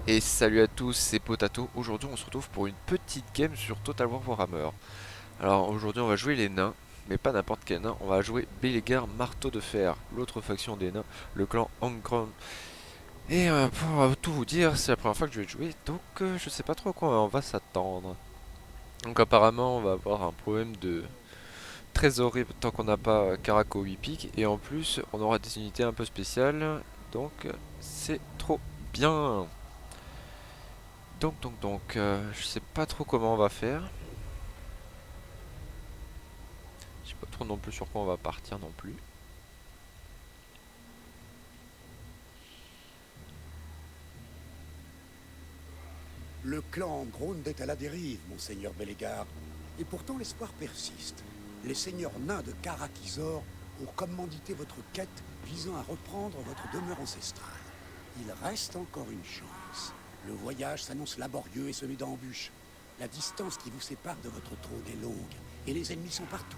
Et salut à tous, c'est Potato. Aujourd'hui on se retrouve pour une petite game sur Total War Warhammer. Alors aujourd'hui on va jouer les nains, mais pas n'importe quel nain, on va jouer Belegar Marteau de Fer, l'autre faction des nains, le clan Angron. Et pour tout vous dire, c'est la première fois que je vais jouer, donc je sais pas trop à quoi on va s'attendre. Donc apparemment on va avoir un problème de trésorerie tant qu'on n'a pas Caraco 8 piques, et en plus on aura des unités un peu spéciales, donc c'est trop bien. Je sais pas trop comment on va faire. Je sais pas trop non plus sur quoi on va partir non plus. Le clan Grond est à la dérive, monseigneur Bellegar. Et pourtant l'espoir persiste. Les seigneurs nains de Karakizor ont commandité votre quête visant à reprendre votre demeure ancestrale. Il reste encore une chance. Le voyage s'annonce laborieux et semé d'embûches. La distance qui vous sépare de votre trône est longue, et les ennemis sont partout.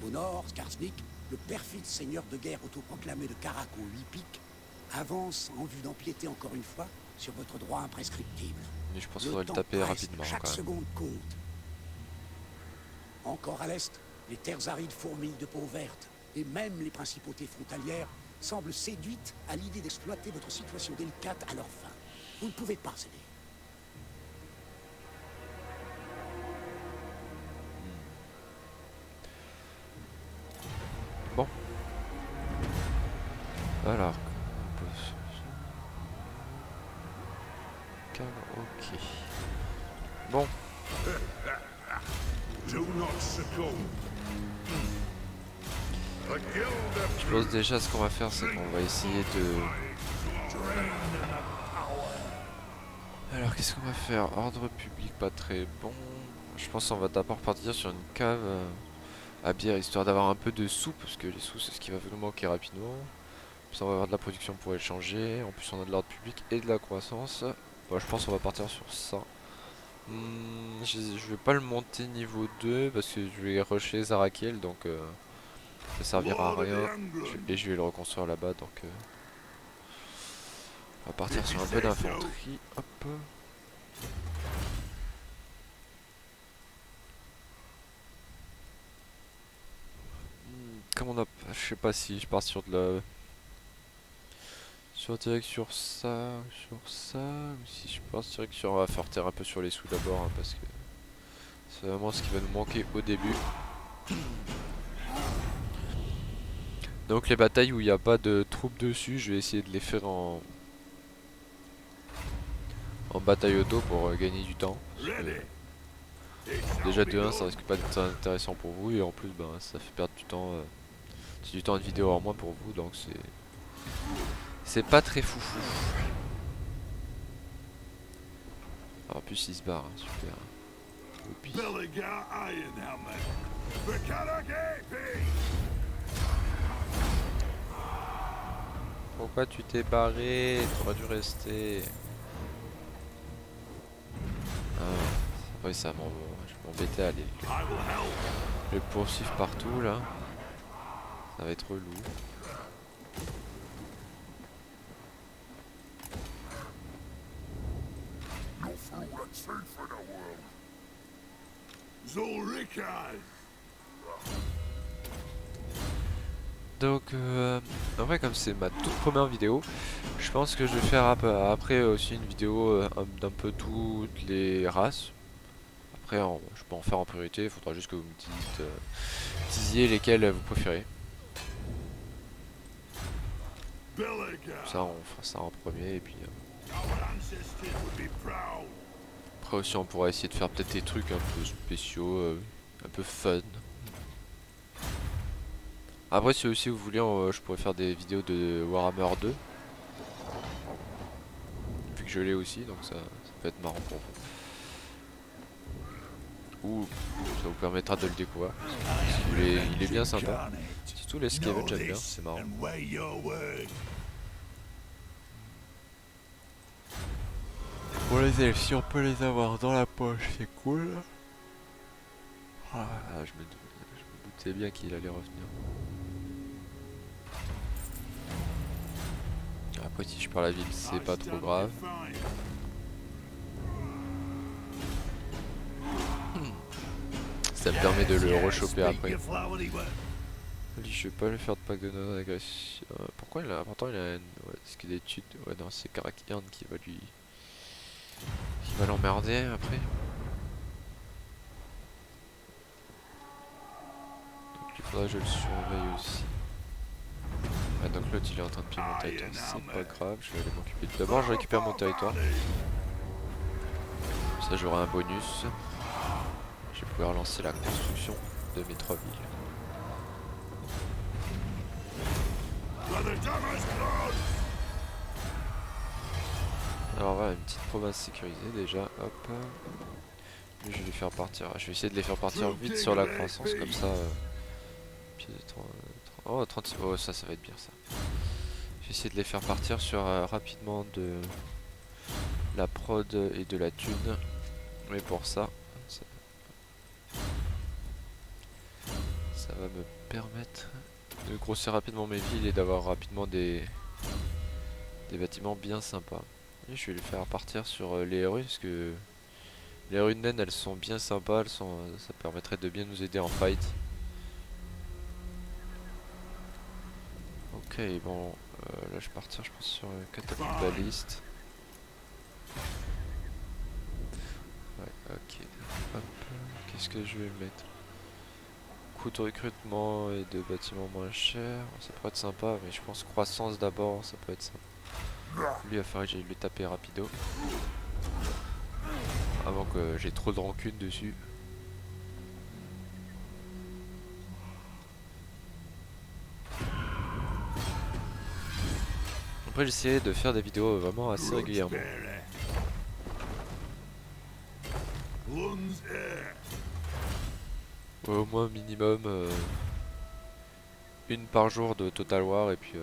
Au nord, Skarsnik, le perfide seigneur de guerre autoproclamé de Karak aux 8 piques, avance en vue d'empiéter encore une fois sur votre droit imprescriptible. Mais je pense qu'il Le faudrait le temps taper presse, rapidement chaque quand même. seconde compte. Encore à l'est, les terres arides fourmillent de peau verte, et même les principautés frontalières semblent séduites à l'idée d'exploiter votre situation délicate à leur fin. Vous ne pouvez pas céder. Bon, alors. Ok. Bon, je pense déjà ce qu'on va faire, c'est qu'on va essayer de. Alors qu'est-ce qu'on va faire? Ordre public pas très bon. Je pense qu'on va d'abord partir sur une cave à bière histoire d'avoir un peu de sous, parce que les sous c'est ce qui va nous manquer rapidement. Puis on va avoir de la production pour échanger. En plus on a de l'ordre public et de la croissance. Bon, je pense qu'on va partir sur ça. Je vais pas le monter niveau 2 parce que je vais rusher Zarakiel, donc ça servira à rien. Et je vais le reconstruire là-bas, donc on va partir sur un peu d'infanterie. Hop. Comme on a, je sais pas si je pars sur de la, sur direct sur ça, ou si je pars direct sur, on va faire taire un peu sur les sous d'abord, hein, parce que c'est vraiment ce qui va nous manquer au début. Donc les batailles où il n'y a pas de troupes dessus, je vais essayer de les faire en bataille auto pour gagner du temps. Déjà de 1 ça risque pas d'être très intéressant pour vous, et en plus ben, ça fait perdre du temps, c'est du temps de vidéo en moins pour vous, donc c'est pas très foufou. Alors, en plus il se barre, hein, super. Oupi. Pourquoi tu t'es barré? T'aurais dû rester. Ah, oui, je vais m'embêter à aller le poursuivre partout là. Ça va être relou. Donc, en vrai, comme c'est ma toute première vidéo, je pense que je vais faire après aussi une vidéo d'un peu toutes les races. Après, je peux en faire en priorité, il faudra juste que vous me disiez lesquelles vous préférez. Ça, on fera ça en premier, et puis après aussi, on pourra essayer de faire peut-être des trucs un peu spéciaux, un peu fun. Après, si aussi vous voulez, je pourrais faire des vidéos de Warhammer 2. Vu que je l'ai aussi, donc ça peut être marrant pour vous. Ou ça vous permettra de le découvrir. Parce il est bien sympa. Surtout les Skaven, j'aime bien, c'est marrant. Pour les elfes, si on peut les avoir dans la poche, c'est cool. Ah, je me doutais bien qu'il allait revenir. Après, si je pars la ville, c'est pas trop grave. Ça me permet de le rechoper après. Lui, je vais pas le faire de pack de non-agression. Pourquoi il a. Pourtant il a une. Ouais, est-ce qu'il a des études. Ouais, non, c'est Karak-Hirn qui va lui. Qui va l'emmerder après. Donc il faudra que je le surveille aussi. Ah, donc l'autre il est en train de piller mon territoire, c'est pas grave, je vais aller m'occuper. D'abord je récupère mon territoire. Comme ça j'aurai un bonus. Je vais pouvoir lancer la construction de mes 3 villes. Alors voilà, une petite province sécurisée déjà, hop. Lui, je vais les faire partir, je vais essayer de les faire partir vite sur la croissance comme ça. Pied de 30, oh 36, oh ça va être bien ça. Je vais essayer de les faire partir sur rapidement de la prod et de la thune. Mais pour ça, ça va me permettre de grossir rapidement mes villes et d'avoir rapidement des bâtiments bien sympas. Et je vais les faire partir sur les rues parce que les rues de naines elles sont bien sympas, ça permettrait de bien nous aider en fight. Ok bon, là je vais partir je pense sur catapulte baliste. Ouais ok, hop, qu'est-ce que je vais mettre? Coût de recrutement et de bâtiments moins chers, ça pourrait être sympa mais je pense croissance d'abord, ça peut être sympa. Lui il va falloir que j'aille le taper rapido avant que j'ai trop de rancune dessus. Après j'essaierai de faire des vidéos vraiment assez régulièrement. Au moins minimum une par jour de Total War et puis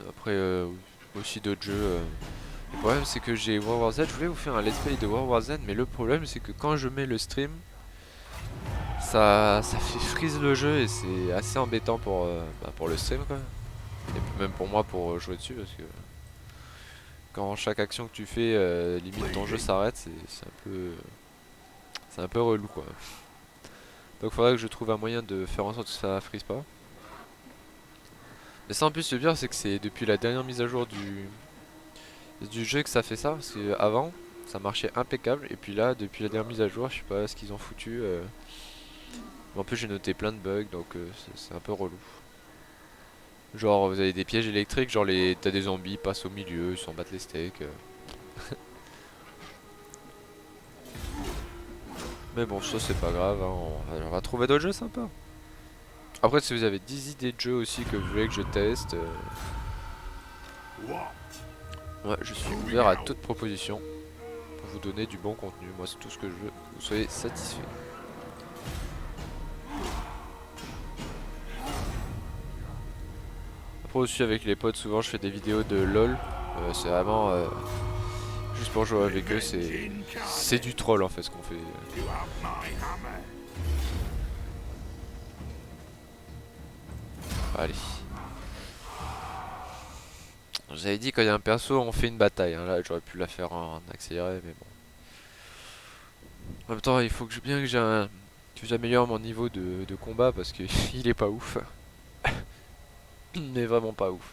après aussi d'autres jeux. Le problème c'est que j'ai World War Z, je voulais vous faire un let's play de World War Z mais le problème c'est que quand je mets le stream ça fait freeze le jeu et c'est assez embêtant pour le stream quoi. Et même pour moi pour jouer dessus parce que quand chaque action que tu fais limite ton jeu s'arrête, c'est un peu relou quoi. Donc faudrait que je trouve un moyen de faire en sorte que ça freeze pas. Mais ça en plus le pire c'est que c'est depuis la dernière mise à jour du jeu que ça fait ça. Parce que avant ça marchait impeccable et puis là depuis la dernière mise à jour je sais pas ce qu'ils ont foutu. En plus j'ai noté plein de bugs donc c'est un peu relou. Genre vous avez des pièges électriques, genre t'as des zombies, passent au milieu, ils s'en battent les steaks. Mais bon ça c'est pas grave, hein, on va trouver d'autres jeux sympas. Après si vous avez 10 idées de jeux aussi que vous voulez que je teste, moi je suis ouvert à toute proposition pour vous donner du bon contenu. Moi c'est tout ce que je veux, que vous soyez satisfait. Après aussi avec les potes souvent je fais des vidéos de LOL, c'est vraiment juste pour jouer avec eux, c'est du troll en fait ce qu'on fait. Allez. J'avais dit quand il y a un perso on fait une bataille, hein. Là j'aurais pu la faire en accéléré mais bon. En même temps il faut que que j'améliore mon niveau de combat parce que il est pas ouf. Il n'est vraiment pas ouf.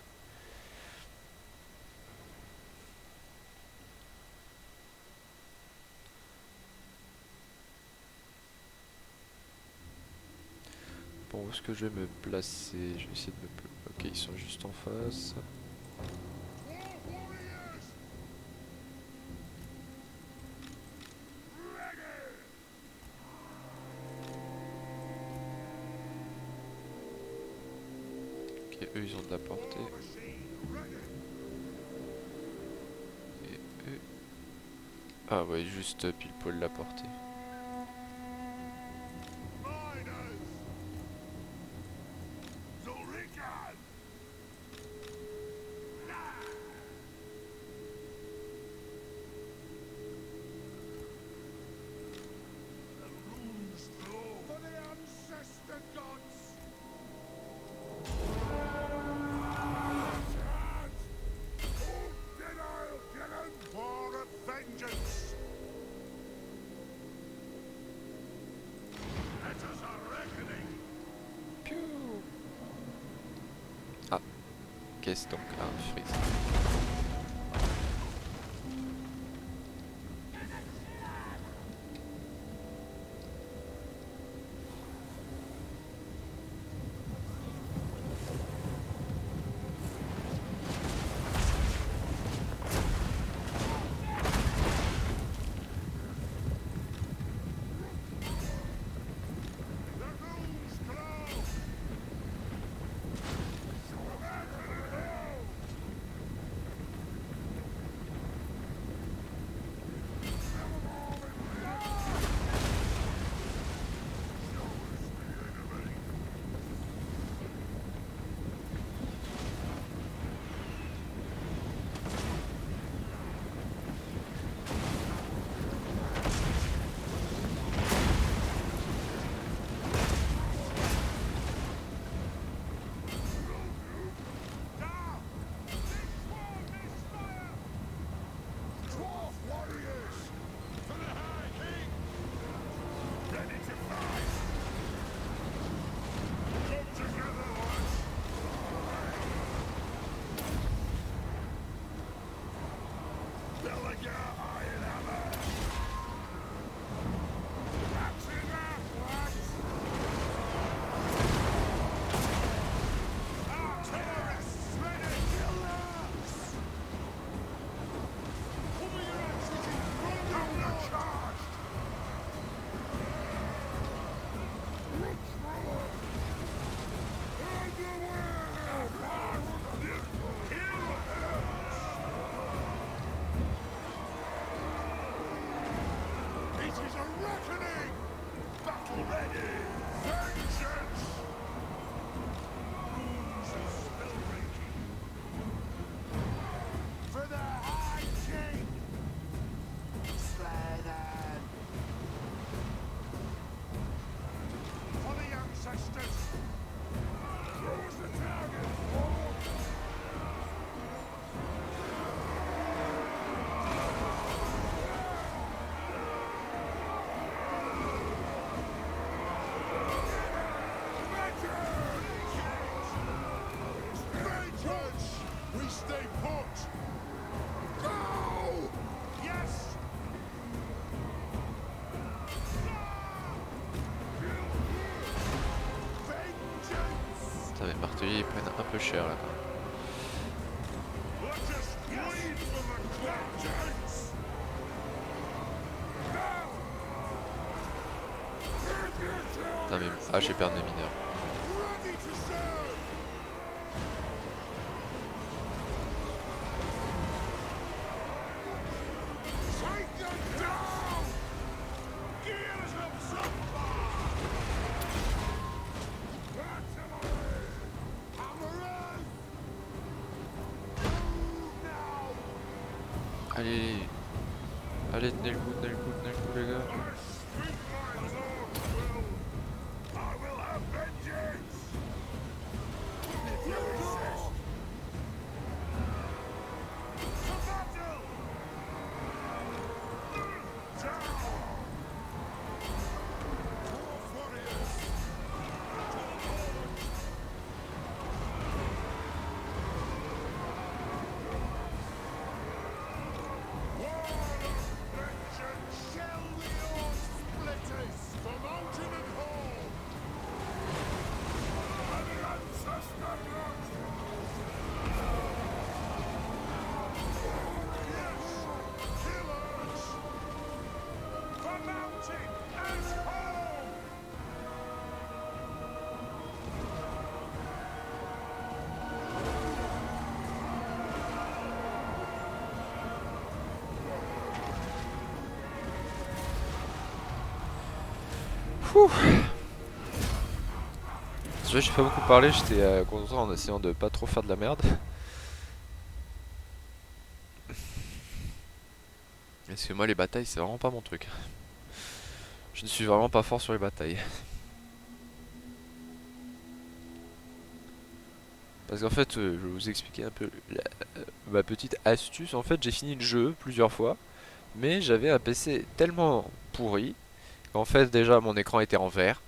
Bon où est-ce que je vais me placer? Je vais essayer de me... Ok ils sont juste en face. Ok eux ils ont de la portée. Et eux... Ah ouais juste pile poil la portée. caisse donc un freeze. Putain, mes marteillers ils prennent un peu cher là quand même. Putain, mais... Ah, j'ai perdu mes mineurs. Allez, allez, tenez le coup, tenez le coup, tenez le coup les gars. Déjà j'ai pas beaucoup parlé, j'étais concentré en essayant de pas trop faire de la merde. Parce que moi les batailles c'est vraiment pas mon truc. Je ne suis vraiment pas fort sur les batailles. Parce qu'en fait, je vais vous expliquer un peu ma petite astuce. En fait, j'ai fini le jeu plusieurs fois, mais j'avais un PC tellement pourri qu'en fait déjà mon écran était en vert.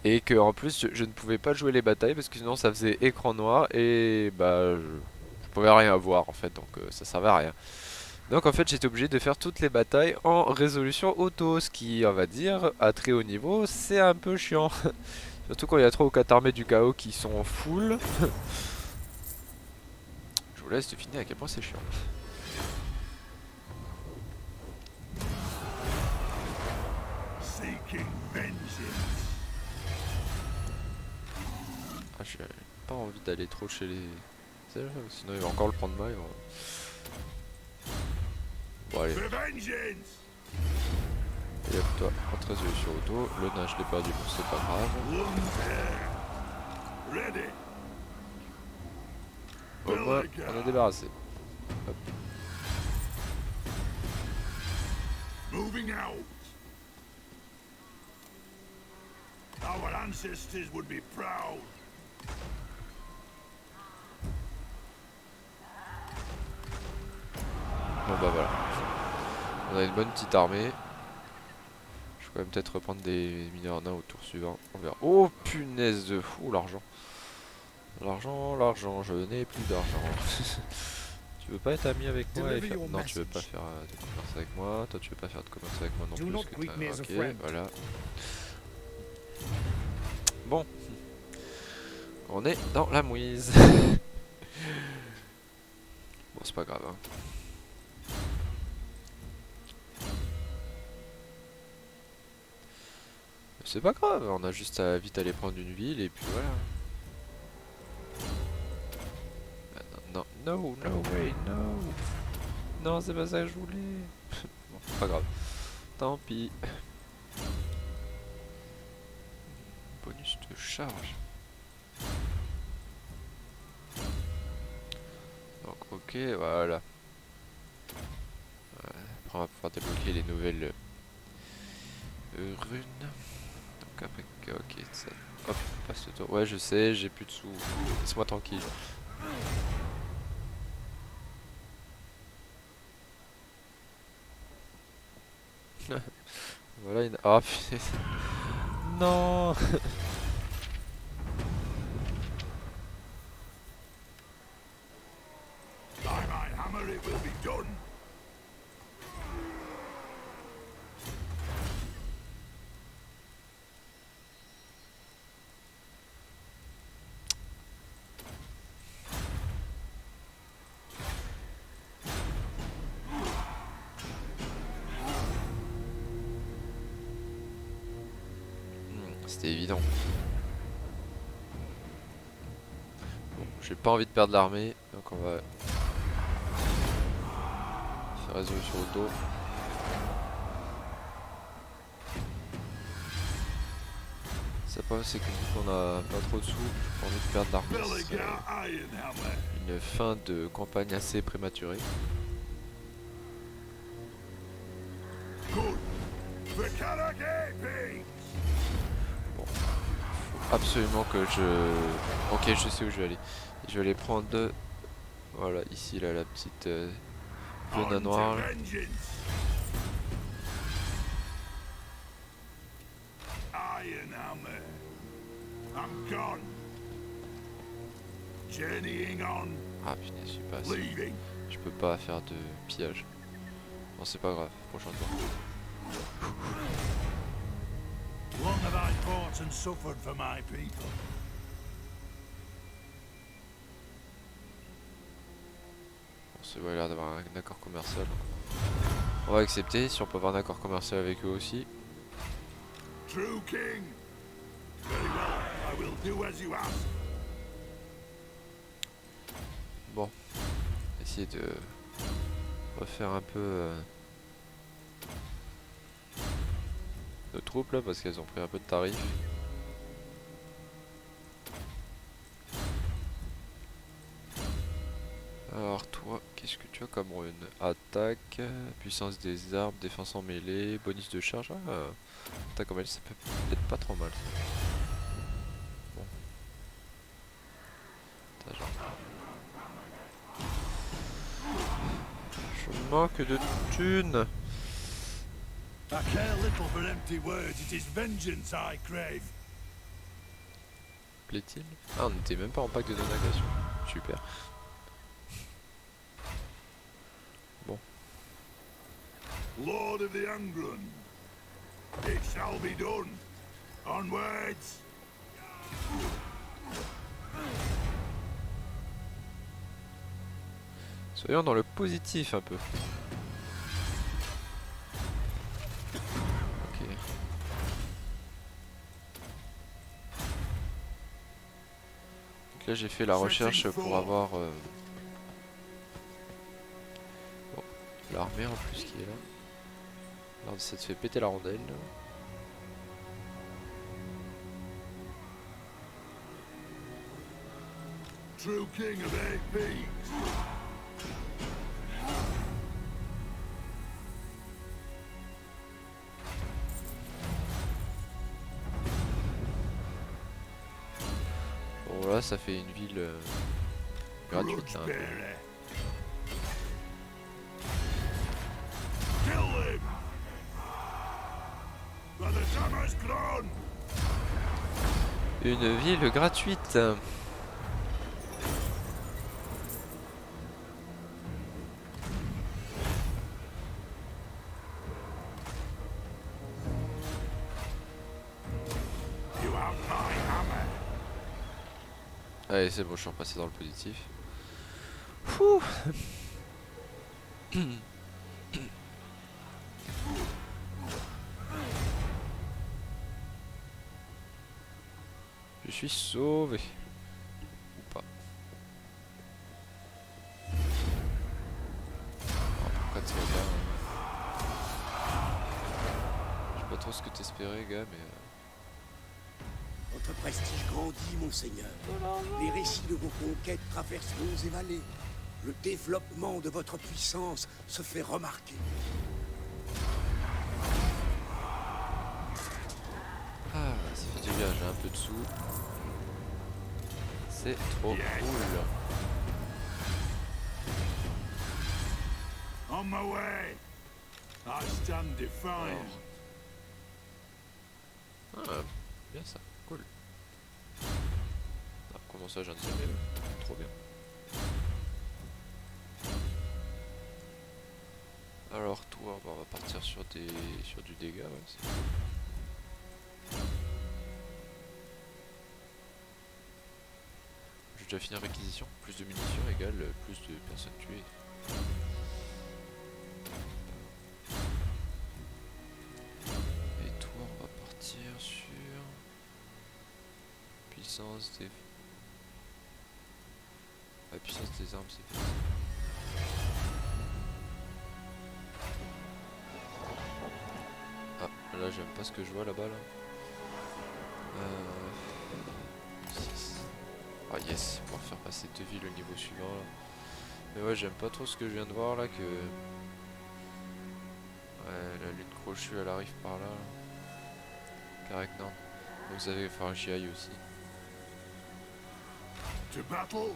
Et que en plus je ne pouvais pas jouer les batailles parce que sinon ça faisait écran noir et bah je pouvais rien voir en fait, donc ça servait à rien. Donc en fait j'étais obligé de faire toutes les batailles en résolution auto, ce qui on va dire à très haut niveau c'est un peu chiant. Surtout quand il y a 3 ou 4 armées du chaos qui sont full. Je vous laisse deviner à quel point c'est chiant. Ah, j'ai pas envie d'aller trop chez les elfes, sinon il va encore le prendre mal. Bon allez. Et hop, toi, en résolution auto. Le nain je l'ai perdu, bon c'est pas grave. Au moins on est débarrassé. Hop. Moving out. Our ancestors would be proud. Bon bah voilà. On a une bonne petite armée. Je vais quand même peut-être reprendre des mineurs nains au tour suivant. On verra. Oh punaise de fou l'argent. L'argent, l'argent, je n'ai plus d'argent. Tu veux pas être ami avec moi et faire... Non, tu veux pas faire de commerce avec moi. Toi, tu veux pas faire de commerce avec moi non plus. Parce que ok, voilà. Bon. On est dans la mouise. Bon, c'est pas grave. Hein. C'est pas grave, on a juste à vite aller prendre une ville et puis voilà. Non, no, no way, no. Non, c'est pas ça que je voulais. Bon, pas grave. Tant pis. Bonus de charge. Donc, ok, voilà. Après, on va pouvoir débloquer les nouvelles runes. Donc, après, ok, ça. Hop, passe le tour. Ouais, je sais, j'ai plus de sous. Laisse-moi tranquille. Voilà une... Ah putain. Non. By my hammer it will be done. C'était évident. Bon, j'ai pas envie de perdre l'armée, donc on va faire résolution auto. Ça pas c'est que vu qu'on a pas trop de sous, j'ai pas envie de perdre l'armée. C'est une fin de campagne assez prématurée. Bon, faut absolument que je... Ok, je sais où je vais aller. Je vais aller prendre... Voilà, ici, là, la petite zone à noir. Là. Ah putain, je suis pas assez. Je peux pas faire de pillage. Bon, c'est pas grave, prochain tour. Long have I fought and suffered for my people. Bon, c'est ouais, l'air d'avoir un accord commercial. On va accepter si on peut avoir un accord commercial avec eux aussi. True king. Very well, I will do as you ask. Bon, essayer de refaire un peu nos troupes là parce qu'elles ont pris un peu de tarif. Alors toi, qu'est-ce que tu as comme rune? Attaque, puissance des armes, défense en mêlée, bonus de charge. Ah, attaque en mêlée, ça peut être pas trop mal. Bon. Attends, genre. Je manque de thunes. I care little for empty words, it is vengeance I crave. plaît-il? Ah, on n'était même pas en pack de non-agression. Super. Bon. Lord of the Angrun. It shall be done. Onwards. Soyons dans le positif un peu. Ok. Donc là j'ai fait la recherche pour avoir bon, l'armée en plus qui est là. Alors ça te fait péter la rondelle. True king of 8 peaks. Bon là ça fait une ville gratuite là, un peu. Grudgebearer. Kill him. For the summer's grown. Une ville gratuite. You have my hammer. Allez c'est bon, je suis repassé dans le positif. Fouh. Je suis sauvé. Ou pas. Oh, pourquoi tu vas là? Je sais pas trop ce que t'espérais gars mais... Votre prestige grandit, monseigneur. Les récits de vos conquêtes traversent monts et vallées. Le développement de votre puissance se fait remarquer. Ah, ça fait du bien, j'ai un peu de sous. C'est trop cool. On my way. I stand defiant. Ah, bien ça, cool. Ah, comment ça, j'ai un deuxième level? Trop bien. Alors toi, bah, on va partir sur du dégât, ouais, c'est cool. J'ai déjà fini la réquisition. Plus de munitions égale plus de personnes tuées. Et toi, on va partir sur puissance des... La puissance des armes, c'est fait. Ah, là j'aime pas ce que je vois là-bas là. 6. Ah yes, pouvoir faire passer 2 villes au niveau suivant là. Mais ouais, j'aime pas trop ce que je viens de voir là que... Ouais, la lune crochue elle arrive par là. Correct, non. Donc vous allez falloir que j'y aille aussi. To battle.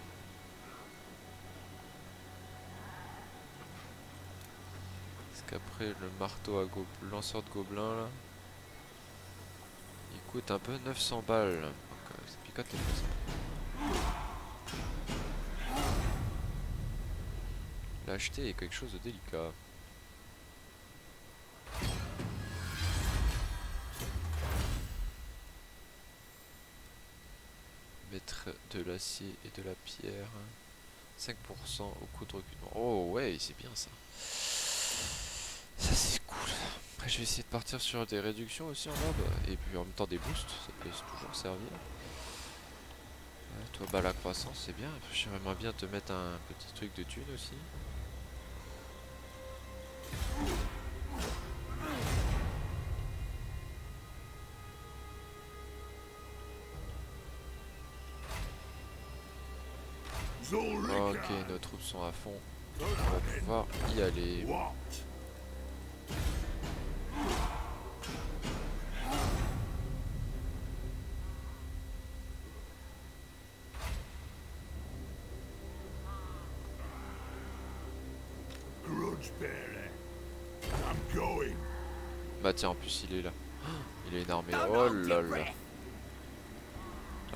Parce qu'après le marteau à lanceur de gobelins là, il coûte un peu 900 balles. Donc ça picote les fesses. L'acheter est quelque chose de délicat. Mettre de l'acier et de la pierre. 5% au coût de recrutement. Oh ouais, c'est bien ça. Ça c'est cool. Après je vais essayer de partir sur des réductions aussi en mob. Et puis en même temps des boosts, ça peut toujours servir. Ouais, toi bah la croissance c'est bien. J'aimerais bien te mettre un petit truc de thune aussi. Ok, nos troupes sont à fond. On va pouvoir y aller. What? Grudgebearer. I'm going. Bah tiens, en plus il est là. Il a une armée. Oh là là.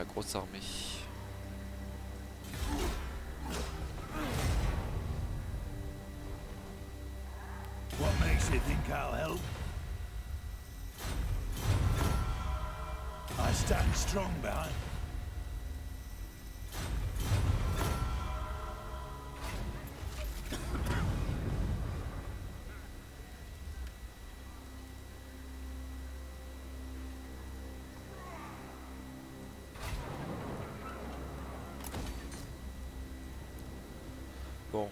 la grosse armée. What makes you think I'll help? I stand strong behind. Bon.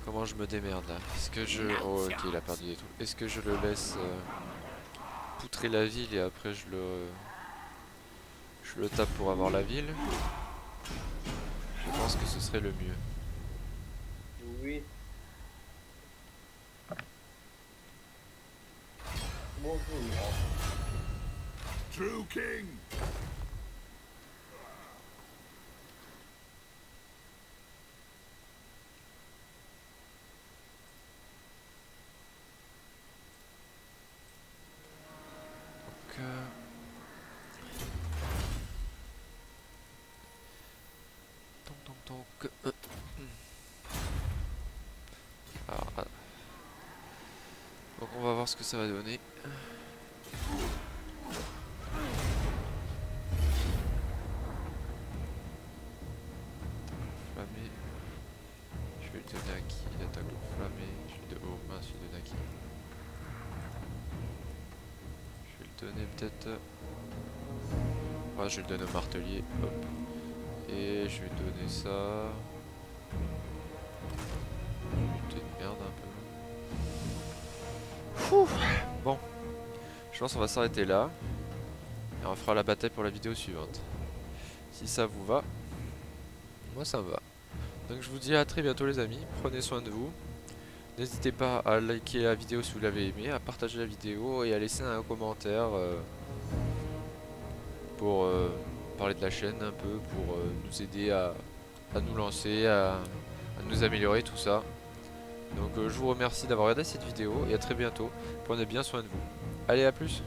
Comment je me démerde là? Est-ce que je... Oh ok, il a perdu des trucs. Est-ce que je le laisse poutrer la ville et après je le tape pour avoir la ville? Je pense que ce serait le mieux. Oui. Bonjour. True King! Donc, alors, donc on va voir ce que ça va donner. Flammé. Je vais le donner à qui? L'attaque au flammé. Je vais de... Oh mince, je vais le donner à qui? Je vais le donner peut-être... Ouais, je vais le donner au martelier. Hop. Et je vais donner ça. Putain de merde un peu. Fouh. Bon. Je pense qu'on va s'arrêter là. Et on fera la bataille pour la vidéo suivante. Si ça vous va. Moi ça me va. Donc je vous dis à très bientôt les amis. Prenez soin de vous. N'hésitez pas à liker la vidéo si vous l'avez aimé, à partager la vidéo et à laisser un commentaire pour parler de la chaîne un peu, pour nous aider à nous lancer, à nous améliorer tout ça. Donc je vous remercie d'avoir regardé cette vidéo et à très bientôt. Prenez bien soin de vous. Allez, à plus.